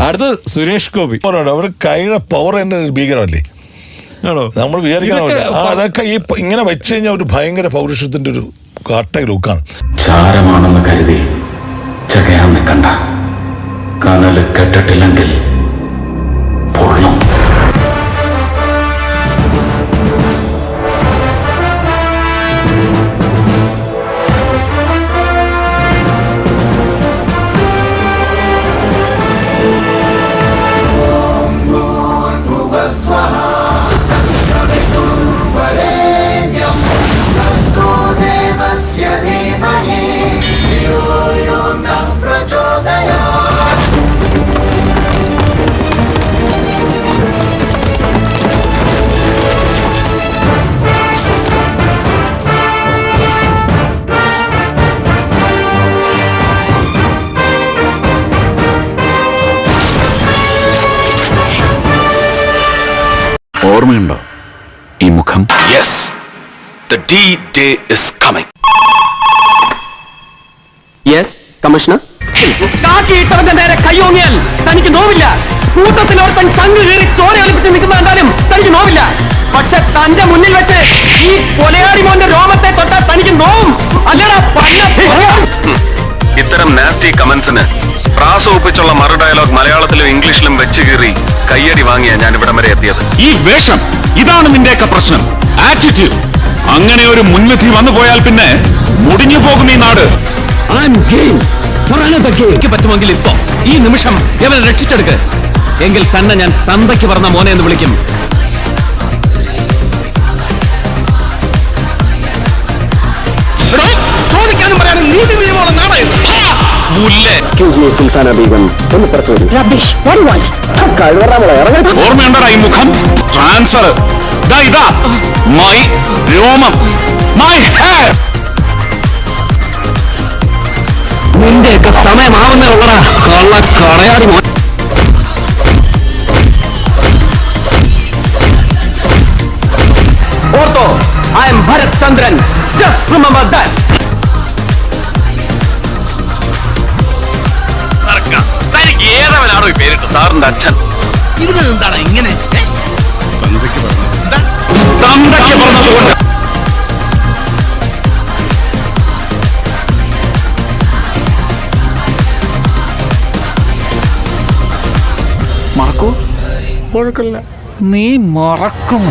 അടുത്ത സുരേഷ് ഗോപി. അവർ കൈയുടെ പവർ തന്നെ ഭീകരമല്ലേ? നമ്മൾ വിചാരിക്കണം അതൊക്കെ ഈ ഇങ്ങനെ വെച്ച് കഴിഞ്ഞാൽ ഒരു ഭയങ്കര പൗരുഷത്തിന്റെ ഒരു കാട്ട ലുക്കാണ്. ചാരമാണെന്ന് കരുതി ചകയാൻ നിൽക്കണ്ട. കനല് കെട്ടിട്ടില്ലെങ്കിൽ പൊള്ളും. ഓർമ്മയുണ്ടോ ഈ മുഖം? Yes, the D-Day is coming. Yes commissioner. കാക്കിയിട്ടവന്റെ നേരെ കൈയോങ്ങിയാൽ തനിക്ക് നോവില്ല. കൂട്ടത്തിൽ ഒരുത്തൻ ചങ്ങ് കീറി ചോര ഒലിപ്പിച്ച് നിൽക്കുന്ന കണ്ടാലും തനിക്ക് നോവില്ല. പക്ഷെ തന്റെ മുന്നിൽ വെച്ച് ഈ കൊലയാടി മോന്റെ രോമത്തെ തൊട്ടാൽ തനിക്ക് നോവും. അല്ലടാ ഇത്തരം നാസ്റ്റി കമന്റ്സിന് പ്രാസോപ്പിച്ചുള്ള മറു ഡയലോഗ് മലയാളത്തിലും ഇംഗ്ലീഷിലും വെച്ച് കീറി കയ്യടി വാങ്ങിയാ ഞാൻ ഇവിടം വരെ എത്തിയത്. ഈ വേഷം, ഇതാണ് നിന്റെയൊക്കെ പ്രശ്നം. ആറ്റിറ്റ്യൂഡ്. അങ്ങനെ ഒരു മുൻവിധി വന്നു പോയാൽ പിന്നെ മുടിഞ്ഞു പോകും ഈ നാട്. എനിക്ക് പറ്റുമെങ്കിൽ ഇപ്പോ ഈ നിമിഷം ഇവനെ രക്ഷിച്ചെടുക്ക്. എങ്കിൽ തന്നെ ഞാൻ തന്തയ്ക്ക് പറഞ്ഞ മോനെ എന്ന് വിളിക്കും. ചോദിക്കാനും പറയാനും നീതി നിയമമുള്ള നാടായത്. ഓർമ്മയുണ്ടോ ഈ മുഖം? ട്രാൻസ്ഫർ ഇതാ മൈ രോമം, മൈ ഹെയർ. നിന്റെയൊക്കെ സമയമാവുന്നേ ഉള്ളടാ കള്ള കളയാടി മോൻ. ഓർത്തോ, I am Bharath Chandran. Just remember that. ഏതവനാണോ ഈ പേരിട്ട്? സാറിന്റെ അച്ഛൻ. ഇതിന് എന്താണ് ഇങ്ങനെ? തന്തയ്ക്ക് പറഞ്ഞതുകൊണ്ട് മറക്കൂ. നീ മറക്കും.